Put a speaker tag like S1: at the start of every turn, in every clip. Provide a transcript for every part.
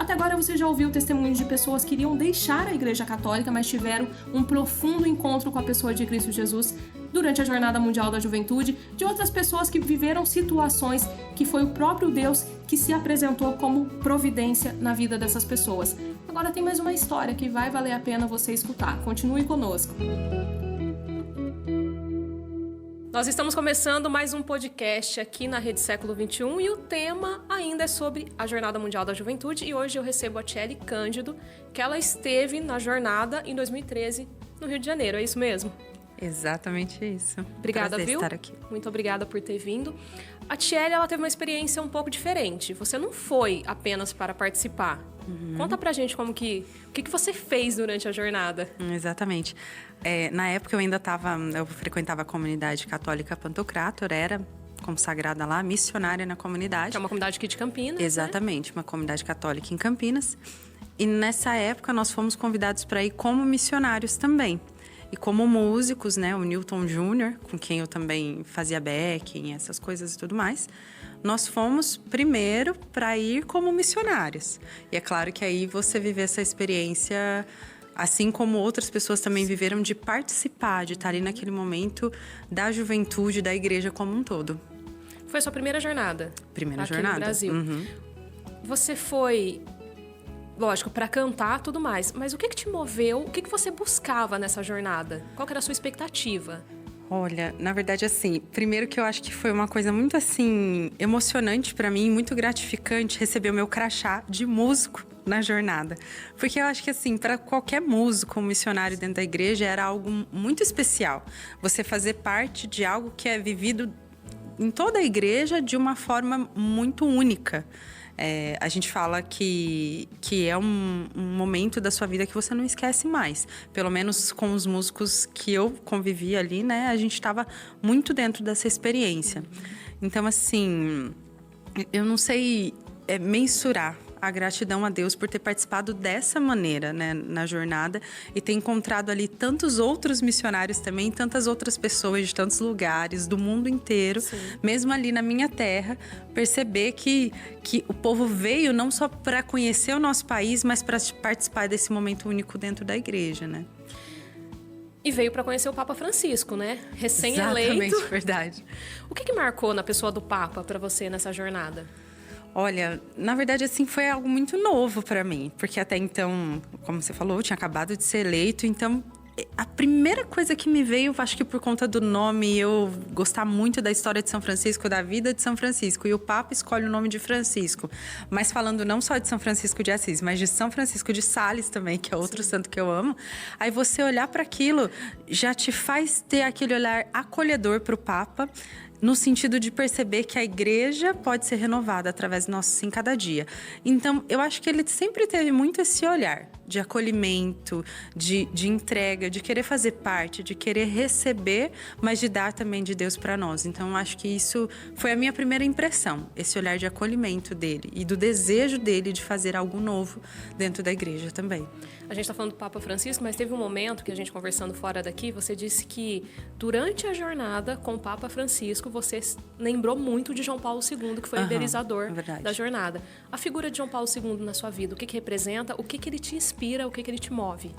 S1: Até agora você já ouviu testemunhos de pessoas que iriam deixar a Igreja Católica, mas tiveram um profundo encontro com a pessoa de Cristo Jesus durante a Jornada Mundial da Juventude, de outras pessoas que viveram situações que foi o próprio Deus que se apresentou como providência na vida dessas pessoas. Agora tem mais uma história que vai valer a pena você escutar. Continue conosco. Nós estamos começando mais um podcast aqui na Rede Século XXI e o tema ainda é sobre a Jornada Mundial da Juventude e hoje eu recebo a Tchely Cândido, que ela esteve na jornada em 2013 no Rio de Janeiro, é isso mesmo?
S2: Exatamente isso.
S1: Obrigada,
S2: Prazer
S1: viu?
S2: estar aqui.
S1: Muito obrigada por ter vindo. A Tchely, ela teve uma experiência um pouco diferente. Você não foi apenas para participar. Conta pra gente o que você fez durante a jornada.
S2: Exatamente. Na época eu frequentava a comunidade católica Pantocrator, era consagrada lá, missionária na comunidade.
S1: Que é uma comunidade aqui de Campinas,
S2: Exatamente, né? Uma comunidade católica em Campinas. E nessa época nós fomos convidados para ir como missionários também. E como músicos, né, o Newton Júnior, com quem eu também fazia backing, essas coisas e tudo mais, nós fomos primeiro para ir como missionários. E é claro que aí você vive essa experiência, assim como outras pessoas também viveram, de participar, de estar ali naquele momento da juventude, da igreja como um todo.
S1: Foi a sua primeira jornada?
S2: Primeira
S1: aqui
S2: jornada.
S1: No Brasil.
S2: Uhum.
S1: Você foi... Lógico, para cantar, tudo mais. Mas o que te moveu? O que você buscava nessa jornada? Qual que era a sua expectativa?
S2: Olha, na verdade, assim, primeiro que eu acho que foi uma coisa muito, assim, emocionante para mim, muito gratificante receber o meu crachá de músico na jornada. Porque eu acho que, assim, para qualquer músico, um missionário dentro da igreja, era algo muito especial. Você fazer parte de algo que é vivido em toda a igreja de uma forma muito única. A gente fala que é um momento da sua vida que você não esquece mais. Pelo menos com os músicos que eu convivi ali, né? A gente estava muito dentro dessa experiência. Então, assim, eu não sei mensurar a gratidão a Deus por ter participado dessa maneira, né, na jornada e ter encontrado ali tantos outros missionários também, tantas outras pessoas de tantos lugares do mundo inteiro. Sim. Mesmo ali na minha terra, perceber que o povo veio não só para conhecer o nosso país, mas para participar desse momento único dentro da igreja, né?
S1: E veio para conhecer o Papa Francisco, né? Recém-eleito.
S2: Exatamente, verdade.
S1: O que marcou na pessoa do Papa para você nessa jornada?
S2: Olha, na verdade, assim, foi algo muito novo para mim. Porque até então, como você falou, eu tinha acabado de ser eleito. Então, a primeira coisa que me veio, acho que por conta do nome, eu gostar muito da história de São Francisco, da vida de São Francisco. E o Papa escolhe o nome de Francisco. Mas falando não só de São Francisco de Assis, mas de São Francisco de Sales também, que é outro santo que eu amo. Aí você olhar para aquilo já te faz ter aquele olhar acolhedor para o Papa, no sentido de perceber que a igreja pode ser renovada através do nosso sim cada dia. Então, eu acho que ele sempre teve muito esse olhar de acolhimento, de entrega, de querer fazer parte, de querer receber, mas de dar também de Deus para nós. Então, eu acho que isso foi a minha primeira impressão, esse olhar de acolhimento dele e do desejo dele de fazer algo novo dentro da igreja também.
S1: A gente está falando do Papa Francisco, mas teve um momento que a gente conversando fora daqui, você disse que durante a jornada com o Papa Francisco, você lembrou muito de João Paulo II, que foi o idealizador da jornada. A figura de João Paulo II na sua vida, o que representa, o que ele te inspira, o que ele te move?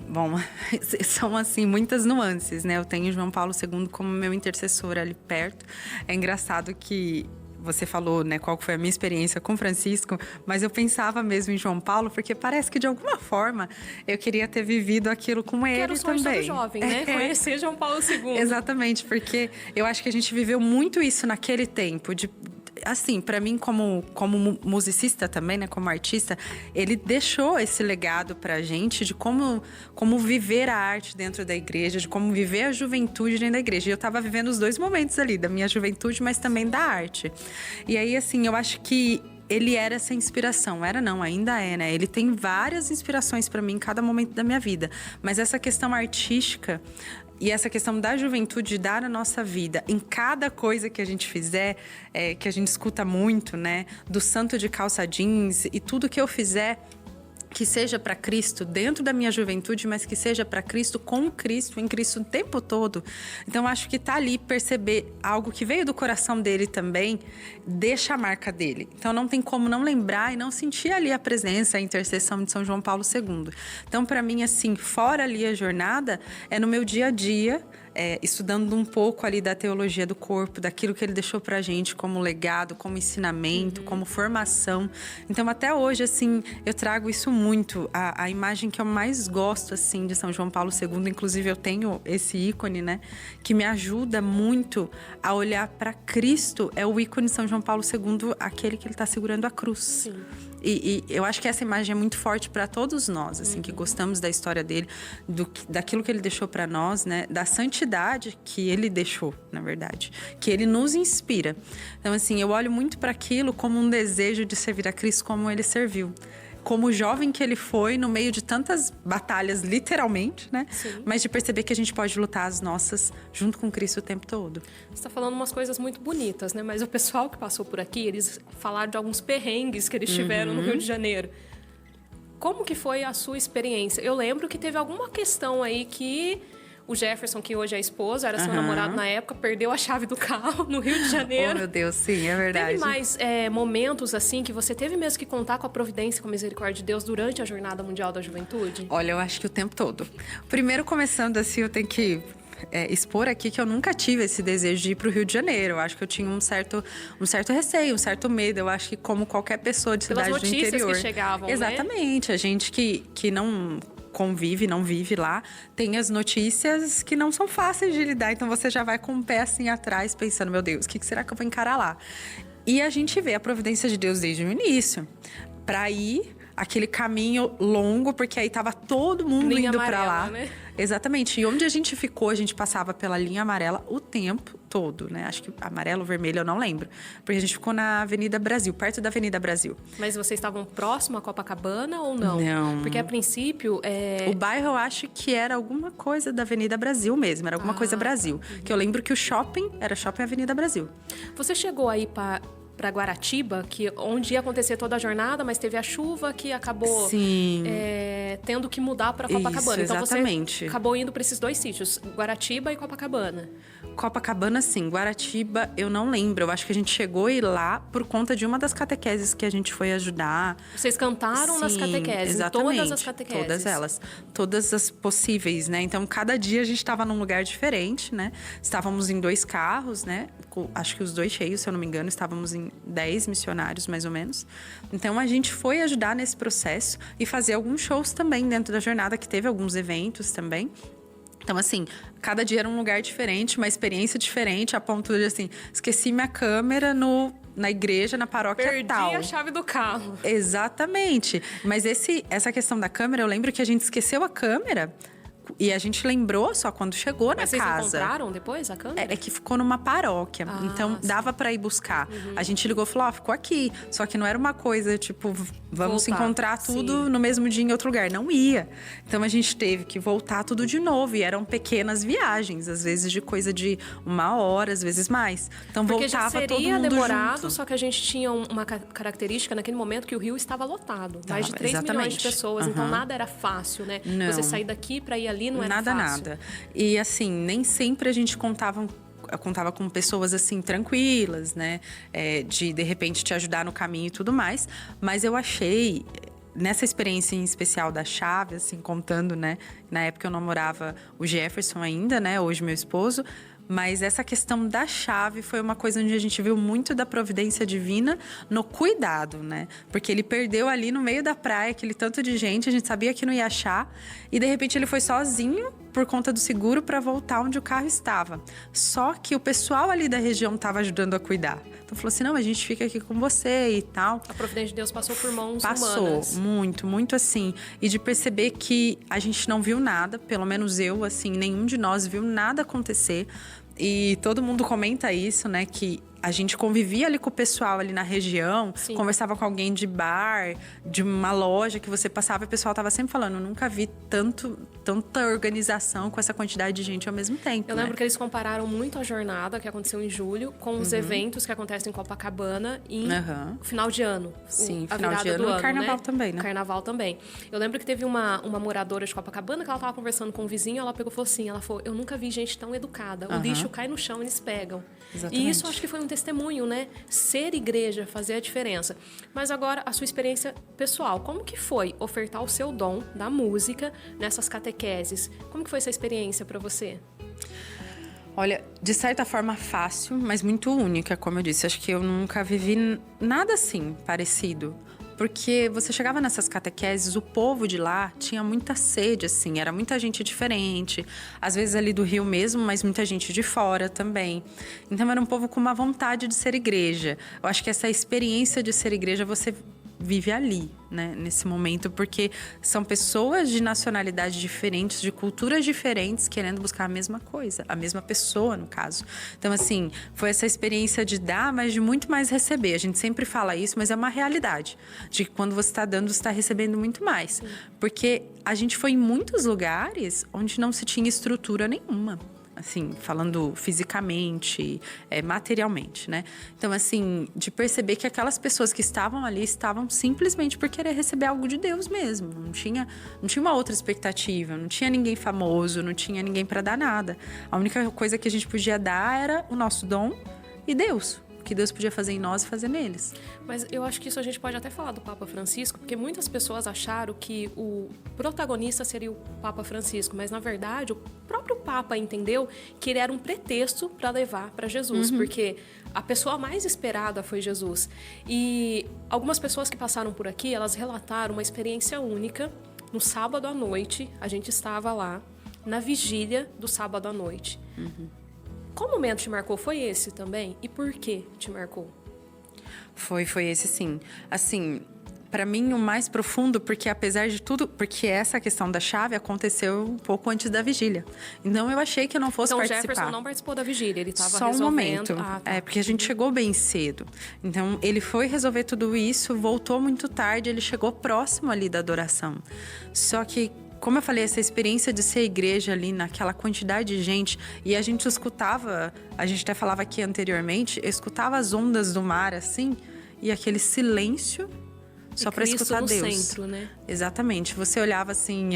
S2: Bom, são assim muitas nuances, né? Eu tenho João Paulo II como meu intercessor ali perto. É engraçado que você falou, né, qual foi a minha experiência com Francisco, mas eu pensava mesmo em João Paulo, porque parece que de alguma forma eu queria ter vivido aquilo com ele também. Que era o sonho
S1: todo jovem, né? Conhecer João Paulo II.
S2: Exatamente, porque eu acho que a gente viveu muito isso naquele tempo, assim, para mim como musicista também, né, como artista, ele deixou esse legado pra gente de como viver a arte dentro da igreja, de como viver a juventude dentro da igreja. E eu tava vivendo os dois momentos ali, da minha juventude, mas também da arte. E aí, assim, eu acho que ele era essa inspiração. Era não, ainda é, né? Ele tem várias inspirações pra mim em cada momento da minha vida. Mas essa questão artística e essa questão da juventude, dar a nossa vida em cada coisa que a gente fizer, que a gente escuta muito, né? Do santo de calça jeans e tudo que eu fizer, que seja para Cristo dentro da minha juventude, mas que seja para Cristo, com Cristo, em Cristo o tempo todo. Então, acho que tá ali perceber algo que veio do coração dele também, deixa a marca dele. Então, não tem como não lembrar e não sentir ali a presença, a intercessão de São João Paulo II. Então, para mim, assim, fora ali a jornada, é no meu dia a dia, estudando um pouco ali da teologia do corpo, daquilo que ele deixou pra gente como legado, como ensinamento, como formação. Então, até hoje, assim, eu trago isso muito. A imagem que eu mais gosto, assim, de São João Paulo II, inclusive eu tenho esse ícone, né, que me ajuda muito a olhar para Cristo, é o ícone de São João Paulo II, aquele que ele tá segurando a cruz.
S1: Sim.
S2: E eu acho que essa imagem é muito forte para todos nós, assim, que gostamos da história dele, daquilo que ele deixou para nós, né? Da santidade que ele deixou, na verdade, que ele nos inspira. Então, assim, eu olho muito para aquilo como um desejo de servir a Cristo como ele serviu. Como jovem que ele foi, no meio de tantas batalhas, literalmente, né?
S1: Sim.
S2: Mas de perceber que a gente pode lutar as nossas junto com Cristo o tempo todo.
S1: Você está falando umas coisas muito bonitas, né? Mas o pessoal que passou por aqui, eles falaram de alguns perrengues que eles tiveram no Rio de Janeiro. Como que foi a sua experiência? Eu lembro que teve alguma questão aí que o Jefferson, que hoje é esposo, era seu namorado na época, perdeu a chave do carro no Rio de Janeiro.
S2: Oh, meu Deus, sim, é verdade.
S1: Teve mais momentos, assim, que você teve mesmo que contar com a providência e com a misericórdia de Deus durante a Jornada Mundial da Juventude?
S2: Olha, eu acho que o tempo todo. Primeiro, começando assim, eu tenho que expor aqui que eu nunca tive esse desejo de ir para o Rio de Janeiro. Eu acho que eu tinha um certo receio, um certo medo. Eu acho que como qualquer pessoa de cidade do interior.
S1: Pelas notícias que chegavam,
S2: exatamente, né? A gente que não convive, não vive lá, tem as notícias que não são fáceis de lidar. Então, você já vai com o pé assim atrás, pensando, meu Deus, o que será que eu vou encarar lá? E a gente vê a providência de Deus desde o início. Para ir aquele caminho longo, porque aí tava todo mundo
S1: linha
S2: indo
S1: amarela,
S2: para lá.
S1: Né?
S2: Exatamente. E onde a gente ficou, a gente passava pela linha amarela o tempo todo, né? Acho que amarelo, vermelho, eu não lembro. Porque a gente ficou na Avenida Brasil, perto da Avenida Brasil.
S1: Mas vocês estavam próximo a Copacabana ou não?
S2: Não.
S1: Porque a princípio...
S2: O bairro, eu acho que era alguma coisa da Avenida Brasil mesmo. Era alguma coisa Brasil. Que eu lembro que o shopping era Shopping Avenida Brasil.
S1: Você chegou aí para Guaratiba, onde ia acontecer toda a jornada, mas teve a chuva que acabou tendo que mudar para Copacabana.
S2: Isso, exatamente.
S1: Então você acabou indo para esses dois sítios, Guaratiba e Copacabana.
S2: Copacabana, sim. Guaratiba, eu não lembro. Eu acho que a gente chegou a ir lá por conta de uma das catequeses que a gente foi ajudar.
S1: Vocês cantaram nas catequeses?
S2: Exatamente.
S1: Todas as catequeses?
S2: Todas elas. Todas as possíveis, né? Então, cada dia a gente estava num lugar diferente, né? Estávamos em 2 carros, né? Acho que os 2 cheios, se eu não me engano. Estávamos em 10 missionários, mais ou menos. Então, a gente foi ajudar nesse processo e fazer alguns shows também dentro da jornada, que teve alguns eventos também. Então, assim, cada dia era um lugar diferente, uma experiência diferente, a ponto de, assim, esqueci minha câmera na igreja, na paróquia tal.
S1: Perdi a chave do carro.
S2: Exatamente. Mas essa questão da câmera, eu lembro que a gente esqueceu a câmera e a gente lembrou só quando chegou na casa.
S1: Mas vocês encontraram depois a câmera?
S2: É que ficou numa paróquia, então dava pra ir buscar. A gente ligou e falou, ficou aqui. Só que não era uma coisa, tipo, vamos encontrar tudo no mesmo dia em outro lugar. Não ia. Então, a gente teve que voltar tudo de novo. E eram pequenas viagens, às vezes de coisa de 1 hora, às vezes mais. Então,
S1: porque
S2: voltava
S1: já
S2: todo
S1: seria
S2: mundo
S1: demorado,
S2: junto.
S1: Só que a gente tinha uma característica naquele momento que o Rio estava lotado. Mais de 3 milhões de
S2: exatamente.
S1: pessoas. Então, nada era fácil, né?
S2: Não.
S1: Você sair daqui pra ir ali não era fácil.
S2: Nada. E assim, nem sempre a gente contava com pessoas assim tranquilas, né? De repente te ajudar no caminho e tudo mais. Mas eu achei, nessa experiência em especial da chave, assim, contando, né? Na época eu namorava o Jefferson ainda, né? Hoje meu esposo. Mas essa questão da chave foi uma coisa onde a gente viu muito da providência divina no cuidado, né? Porque ele perdeu ali no meio da praia aquele tanto de gente, a gente sabia que não ia achar. E de repente ele foi sozinho por conta do seguro para voltar onde o carro estava. Só que o pessoal ali da região estava ajudando a cuidar. Então falou assim, não, a gente fica aqui com você e tal.
S1: A providência de Deus passou por mãos humanas.
S2: Passou, muito assim. E de perceber que a gente não viu nada, pelo menos eu, assim, nenhum de nós viu nada acontecer. E todo mundo comenta isso, né? Que a gente convivia ali com o pessoal ali na região,
S1: Sim.
S2: conversava com alguém de bar, de uma loja que você passava, e o pessoal tava sempre falando, nunca vi tanta organização com essa quantidade de gente ao mesmo tempo.
S1: Eu lembro que eles compararam muito a jornada que aconteceu em julho com os eventos que acontecem em Copacabana em final de ano.
S2: Sim,
S1: a
S2: final
S1: virada
S2: de ano
S1: do
S2: e
S1: ano,
S2: carnaval
S1: né?
S2: também, né?
S1: Carnaval também. Eu lembro que teve uma moradora de Copacabana que ela tava conversando com um vizinho, ela pegou e falou assim, eu nunca vi gente tão educada. O lixo cai no chão, eles pegam.
S2: Exatamente.
S1: E isso acho que foi um testemunho, né? Ser igreja, fazer a diferença. Mas agora, a sua experiência pessoal. Como que foi ofertar o seu dom da música nessas catequeses? Como que foi essa experiência para você?
S2: Olha, de certa forma fácil, mas muito única, como eu disse. Acho que eu nunca vivi nada assim, parecido. Porque você chegava nessas catequeses, o povo de lá tinha muita sede, assim. Era muita gente diferente. Às vezes ali do Rio mesmo, mas muita gente de fora também. Então era um povo com uma vontade de ser igreja. Eu acho que essa experiência de ser igreja, você vive ali, né, nesse momento, porque são pessoas de nacionalidades diferentes, de culturas diferentes, querendo buscar a mesma coisa, a mesma pessoa, no caso. Então, assim, foi essa experiência de dar, mas de muito mais receber. A gente sempre fala isso, mas é uma realidade, de que quando você está dando, você está recebendo muito mais. Sim. Porque a gente foi em muitos lugares onde não se tinha estrutura nenhuma. Assim, falando fisicamente, materialmente, né? Então, assim, de perceber que aquelas pessoas que estavam ali estavam simplesmente por querer receber algo de Deus mesmo. Não tinha uma outra expectativa, não tinha ninguém famoso, não tinha ninguém para dar nada. A única coisa que a gente podia dar era o nosso dom e Deus. O que Deus podia fazer em nós e fazer neles.
S1: Mas eu acho que isso a gente pode até falar do Papa Francisco, porque muitas pessoas acharam que o protagonista seria o Papa Francisco, mas na verdade o próprio Papa entendeu que ele era um pretexto para levar para Jesus, porque a pessoa mais esperada foi Jesus. E algumas pessoas que passaram por aqui, elas relataram uma experiência única. No sábado à noite, a gente estava lá, na vigília do sábado à noite. Qual momento te marcou? Foi esse também? E por que te marcou?
S2: Foi esse sim. Assim, para mim o mais profundo, porque apesar de tudo, porque essa questão da chave aconteceu um pouco antes da vigília. Então eu achei que eu não fosse participar.
S1: Então Jefferson não participou da vigília, ele estava
S2: resolvendo. Só um momento.
S1: Tá.
S2: Porque a gente chegou bem cedo. Então ele foi resolver tudo isso, voltou muito tarde, ele chegou próximo ali da adoração. Só que, como eu falei, essa experiência de ser igreja ali naquela quantidade de gente, e a gente escutava, a gente até falava aqui anteriormente, eu escutava as ondas do mar assim, e aquele silêncio só para escutar Deus.
S1: No centro, né?
S2: Exatamente. Você olhava assim,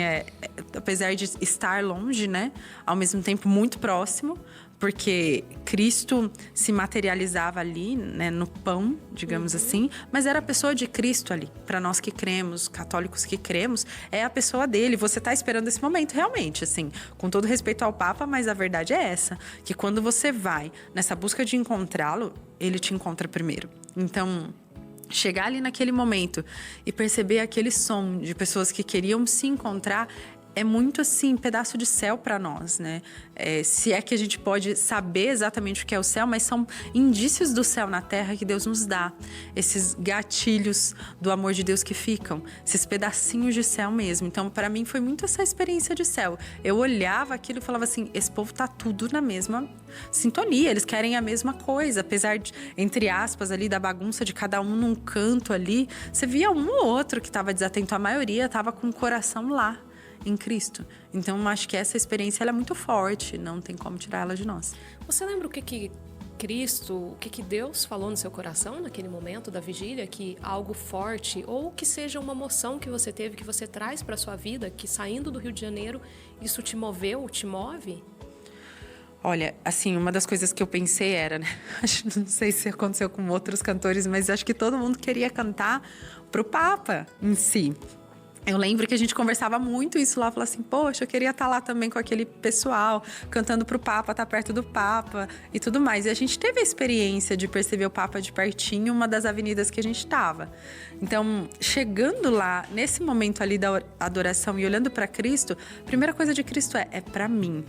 S2: apesar de estar longe, né, ao mesmo tempo muito próximo, porque Cristo se materializava ali, né, no pão, digamos assim, mas era a pessoa de Cristo ali. Para nós que cremos, católicos que cremos, é a pessoa dele. Você está esperando esse momento, realmente, assim, com todo respeito ao Papa, mas a verdade é essa, que quando você vai nessa busca de encontrá-lo, ele te encontra primeiro. Então, chegar ali naquele momento e perceber aquele som de pessoas que queriam se encontrar é muito, assim, pedaço de céu para nós, né? Se é que a gente pode saber exatamente o que é o céu, mas são indícios do céu na terra que Deus nos dá. Esses gatilhos do amor de Deus que ficam, esses pedacinhos de céu mesmo. Então, para mim, foi muito essa experiência de céu. Eu olhava aquilo e falava assim, esse povo tá tudo na mesma sintonia, eles querem a mesma coisa. Apesar de, entre aspas, ali da bagunça de cada um num canto ali, você via um ou outro que estava desatento. A maioria estava com o coração lá, em Cristo. Então, acho que essa experiência ela é muito forte, não tem como tirar ela de nós.
S1: Você lembra o que Cristo, o que Deus falou no seu coração naquele momento da vigília? Que algo forte, ou que seja uma emoção que você teve, que você traz para sua vida, que saindo do Rio de Janeiro, isso te moveu, te move?
S2: Olha, assim, uma das coisas que eu pensei era, né? Não sei se aconteceu com outros cantores, mas acho que todo mundo queria cantar pro Papa em si. Eu lembro que a gente conversava muito isso lá, falava assim, poxa, eu queria estar lá também com aquele pessoal, cantando pro Papa, estar perto do Papa e tudo mais. E a gente teve a experiência de perceber o Papa de pertinho, uma das avenidas que a gente estava. Então, chegando lá, nesse momento ali da adoração e olhando para Cristo, a primeira coisa de Cristo é para mim.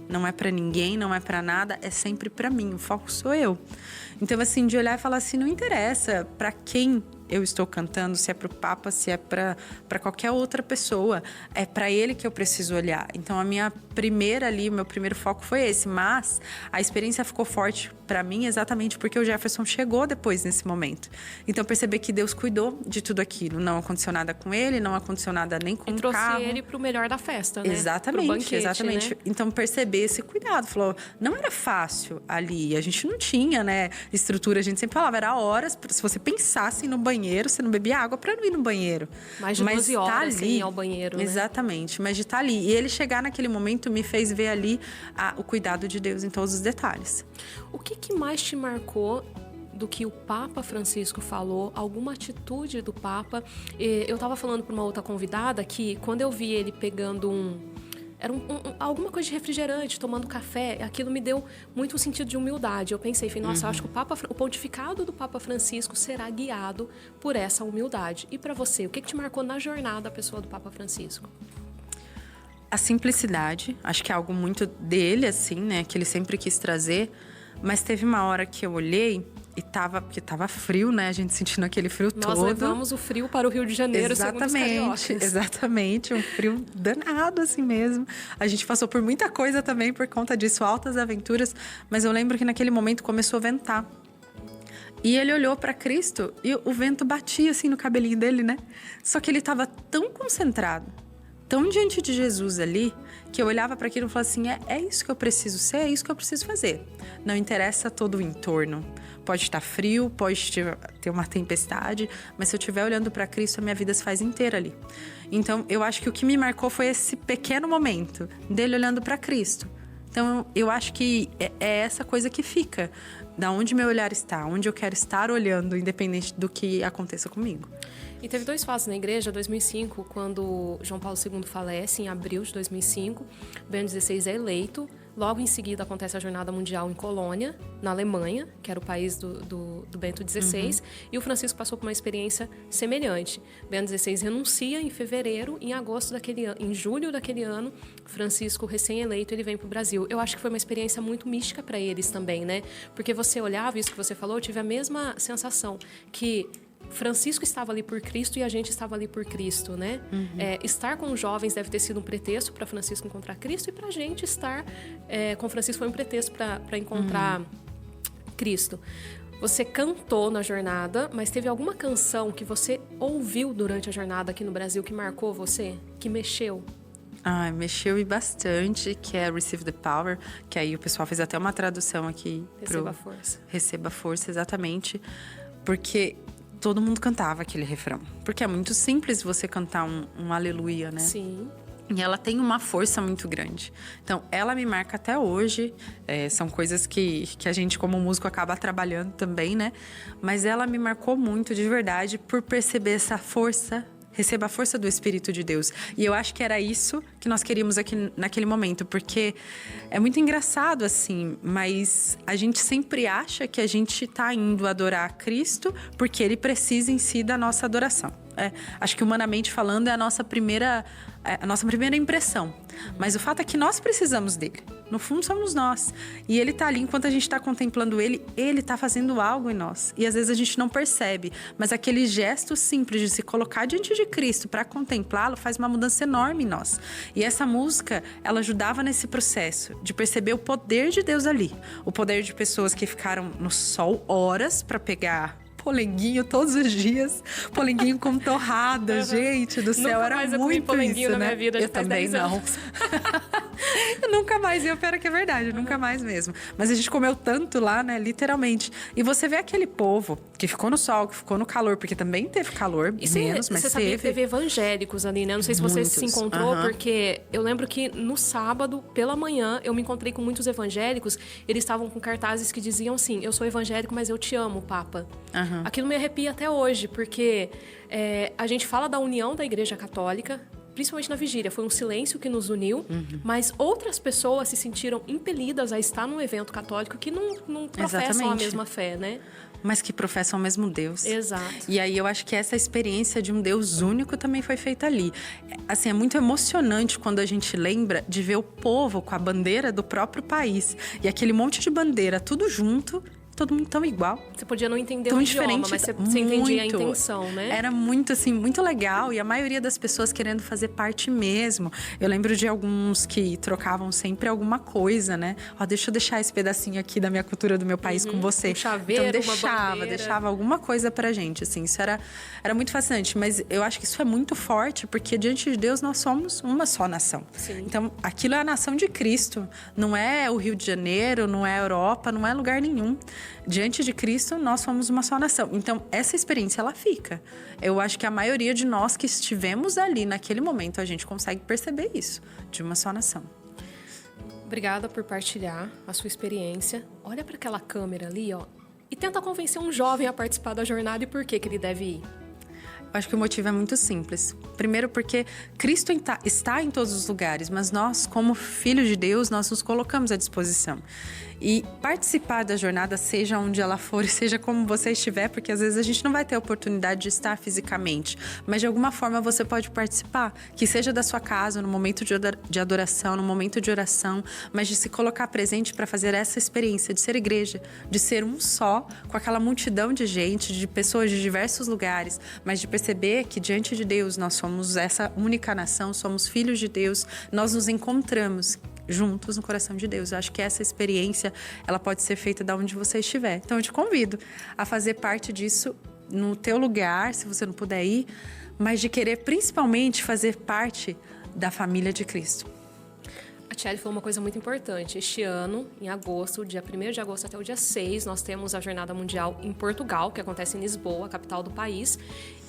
S2: Não é para ninguém, não é para nada, é sempre para mim, o foco sou eu. Então, assim, de olhar e falar assim, não interessa para quem eu estou cantando, se é para o Papa, se é para qualquer outra pessoa, é para ele que eu preciso olhar. Então, a minha primeira ali, o meu primeiro foco foi esse, mas a experiência ficou forte pra mim exatamente porque o Jefferson chegou depois nesse momento. Então, perceber que Deus cuidou de tudo aquilo. Não aconteceu nada com ele, não aconteceu nada nem com o carro.
S1: E trouxe ele pro melhor da festa, né?
S2: Exatamente,
S1: pro banquete,
S2: exatamente.
S1: Né?
S2: Então, perceber esse cuidado. Falou, não era fácil ali. A gente não tinha, né, estrutura. A gente sempre falava, era horas. Se você pensasse no banheiro, você não bebia água pra não ir no banheiro.
S1: Mais de 12 horas sem ir ao banheiro, né?
S2: Exatamente, mas de estar ali. E ele chegar naquele momento me fez ver ali o cuidado de Deus em todos os detalhes.
S1: O que mais te marcou do que o Papa Francisco falou, alguma atitude do Papa? Eu estava falando para uma outra convidada que quando eu vi ele pegando alguma coisa de refrigerante, tomando café, aquilo me deu muito um sentido de humildade. Eu pensei, nossa, eu acho que o pontificado do Papa Francisco será guiado por essa humildade. E para você, o que te marcou na jornada a pessoa do Papa Francisco?
S2: A simplicidade, acho que é algo muito dele, assim, né? Que ele sempre quis trazer. Mas teve uma hora que eu olhei porque tava frio, né? A gente sentindo aquele frio todo.
S1: Nós levamos o frio para o Rio de Janeiro, segundo os cariocas.
S2: Exatamente, um frio danado assim mesmo. A gente passou por muita coisa também por conta disso, altas aventuras. Mas eu lembro que naquele momento começou a ventar. E ele olhou para Cristo e o vento batia assim no cabelinho dele, né? Só que ele tava tão concentrado, tão diante de Jesus ali, que eu olhava para aquilo e falava assim, é isso que eu preciso ser, é isso que eu preciso fazer. Não interessa todo o entorno. Pode estar frio, pode ter uma tempestade, mas se eu estiver olhando para Cristo, a minha vida se faz inteira ali. Então, eu acho que o que me marcou foi esse pequeno momento dele olhando para Cristo. Então, eu acho que é essa coisa que fica. Da onde meu olhar está, onde eu quero estar olhando, independente do que aconteça comigo.
S1: E teve 2 fatos na igreja, 2005, quando João Paulo II falece, em abril de 2005, Bento XVI é eleito. Logo em seguida acontece a Jornada Mundial em Colônia, na Alemanha, que era o país do Bento XVI, e o Francisco passou por uma experiência semelhante. Bento XVI renuncia em fevereiro, em julho daquele ano, Francisco, recém-eleito, ele vem para o Brasil. Eu acho que foi uma experiência muito mística para eles também, né? Porque você olhava, isso que você falou, eu tive a mesma sensação, que Francisco estava ali por Cristo e a gente estava ali por Cristo, né? Estar com os jovens deve ter sido um pretexto para Francisco encontrar Cristo, e para a gente estar com Francisco foi um pretexto para encontrar Cristo. Você cantou na jornada, mas teve alguma canção que você ouviu durante a jornada aqui no Brasil que marcou você? Que mexeu?
S2: Mexeu e bastante, que é Receive the Power, que aí o pessoal fez até uma tradução aqui.
S1: Receba a força.
S2: Receba a força, exatamente. Porque todo mundo cantava aquele refrão. Porque é muito simples você cantar um aleluia, né?
S1: Sim.
S2: E ela tem uma força muito grande. Então, ela me marca até hoje. São coisas que a gente, como músico, acaba trabalhando também, né? Mas ela me marcou muito, de verdade, por perceber essa força. Receba a força do Espírito de Deus. E eu acho que era isso que nós queríamos aqui naquele momento. Porque é muito engraçado, assim, mas a gente sempre acha que a gente está indo adorar a Cristo porque Ele precisa em si da nossa adoração. Acho que humanamente falando é a nossa primeira impressão. Mas o fato é que nós precisamos dele. No fundo, somos nós. E ele tá ali, enquanto a gente tá contemplando ele tá fazendo algo em nós. E às vezes a gente não percebe. Mas aquele gesto simples de se colocar diante de Cristo para contemplá-lo faz uma mudança enorme em nós. E essa música, ela ajudava nesse processo de perceber o poder de Deus ali. O poder de pessoas que ficaram no sol horas para pegar polenguinho todos os dias, polenguinho com torrada, gente do céu, era muito isso, né? Nunca mais eu comi polenguinho
S1: na minha vida,
S2: eu também não. Eu nunca mais, e eu espero que é verdade, nunca mais mesmo. Mas a gente comeu tanto lá, né, literalmente. E você vê aquele povo que ficou no sol, que ficou no calor, porque também teve calor, menos, mas
S1: você sabia que teve evangélicos ali, né? Não sei se você se encontrou, porque eu lembro que no sábado, pela manhã, eu me encontrei com muitos evangélicos, eles estavam com cartazes que diziam assim, eu sou evangélico, mas eu te amo, Papa. Aquilo me arrepia até hoje, porque a gente fala da união da Igreja Católica, principalmente na vigília, foi um silêncio que nos uniu, mas outras pessoas se sentiram impelidas a estar num evento católico que não professam a mesma fé, né?
S2: Mas que professam o mesmo Deus.
S1: Exato.
S2: E aí eu acho que essa experiência de um Deus único também foi feita ali. Assim, é muito emocionante quando a gente lembra de ver o povo com a bandeira do próprio país. E aquele monte de bandeira, tudo junto, todo mundo tão igual.
S3: Você podia não entender
S2: tão
S3: o
S2: diferente,
S3: idioma, mas você entendia a intenção, né?
S2: Era muito, assim, muito legal. E a maioria das pessoas querendo fazer parte mesmo. Eu lembro de alguns que trocavam sempre alguma coisa, né? Ó, deixa eu deixar esse pedacinho aqui da minha cultura do meu país com você.
S3: Um chaveiro,
S2: então
S3: uma
S2: deixava alguma coisa pra gente, assim. Isso era muito fascinante. Mas eu acho que isso é muito forte, porque diante de Deus nós somos uma só nação.
S3: Sim.
S2: Então, aquilo é a nação de Cristo. Não é o Rio de Janeiro, não é a Europa, não é lugar nenhum. Diante de Cristo, nós somos uma só nação. Então, essa experiência, ela fica. Eu acho que a maioria de nós que estivemos ali naquele momento, a gente consegue perceber isso, de uma só nação.
S3: Obrigada por partilhar a sua experiência. Olha para aquela câmera ali, ó, e tenta convencer um jovem a participar da jornada e por que ele deve ir.
S2: Eu acho que o motivo é muito simples. Primeiro porque Cristo está em todos os lugares, mas nós, como filhos de Deus, nós nos colocamos à disposição. E participar da jornada, seja onde ela for e seja como você estiver, porque às vezes a gente não vai ter a oportunidade de estar fisicamente, mas de alguma forma você pode participar, que seja da sua casa, no momento de adoração, no momento de oração, mas de se colocar presente para fazer essa experiência de ser igreja, de ser um só, com aquela multidão de gente, de pessoas de diversos lugares, mas de perceber que diante de Deus nós somos essa única nação, somos filhos de Deus, nós nos encontramos juntos no coração de Deus. Eu acho que essa experiência, ela pode ser feita de onde você estiver. Então eu te convido a fazer parte disso no teu lugar, se você não puder ir, mas de querer principalmente fazer parte da família de Cristo.
S3: A Tchelle falou uma coisa muito importante. Este ano, em agosto, dia 1º de agosto até o dia 6, nós temos a Jornada Mundial em Portugal, que acontece em Lisboa, a capital do país.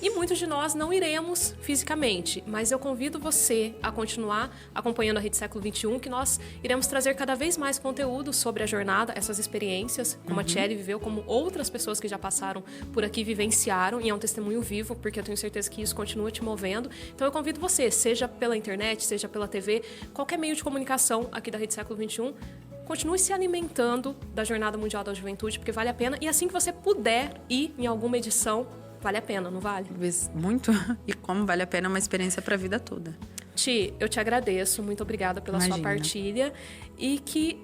S3: E muitos de nós não iremos fisicamente, mas eu convido você a continuar acompanhando a Rede Século XXI, que nós iremos trazer cada vez mais conteúdo sobre a jornada, essas experiências, como a Tchelle viveu, como outras pessoas que já passaram por aqui vivenciaram, e é um testemunho vivo, porque eu tenho certeza que isso continua te movendo. Então eu convido você, seja pela internet, seja pela TV, qualquer meio de comunicação aqui da Rede Século XXI, continue se alimentando da Jornada Mundial da Juventude, porque vale a pena. E assim que você puder ir em alguma edição, vale a pena, não vale?
S2: Muito. E como vale a pena, é uma experiência para a vida toda.
S3: Ti, eu te agradeço. Muito obrigada pela sua partilha. E que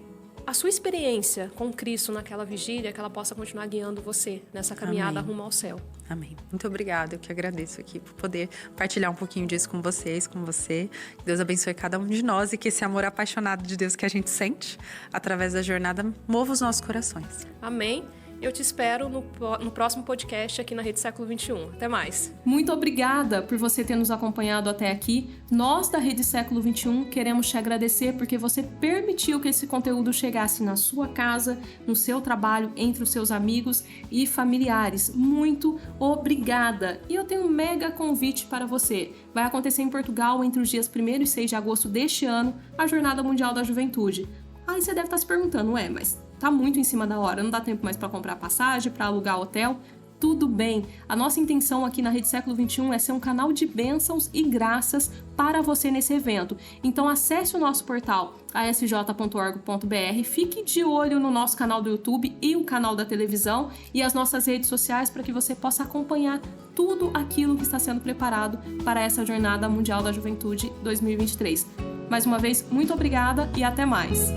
S3: a sua experiência com Cristo naquela vigília, que ela possa continuar guiando você nessa caminhada rumo ao céu.
S2: Amém. Muito obrigada. Eu que agradeço aqui por poder partilhar um pouquinho disso com vocês, com você. Que Deus abençoe cada um de nós e que esse amor apaixonado de Deus que a gente sente através da jornada mova os nossos corações.
S3: Amém. Eu te espero no próximo podcast aqui na Rede Século XXI. Até mais.
S1: Muito obrigada por você ter nos acompanhado até aqui. Nós da Rede Século XXI queremos te agradecer porque você permitiu que esse conteúdo chegasse na sua casa, no seu trabalho, entre os seus amigos e familiares. Muito obrigada! E eu tenho um mega convite para você. Vai acontecer em Portugal entre os dias 1º e 6 de agosto deste ano, a Jornada Mundial da Juventude. Aí você deve estar se perguntando, mas tá muito em cima da hora, não dá tempo mais para comprar passagem, para alugar hotel? Tudo bem, a nossa intenção aqui na Rede Século XXI é ser um canal de bênçãos e graças para você nesse evento. Então acesse o nosso portal asj.org.br, fique de olho no nosso canal do YouTube e o canal da televisão e as nossas redes sociais para que você possa acompanhar tudo aquilo que está sendo preparado para essa Jornada Mundial da Juventude 2023. Mais uma vez, muito obrigada e até mais!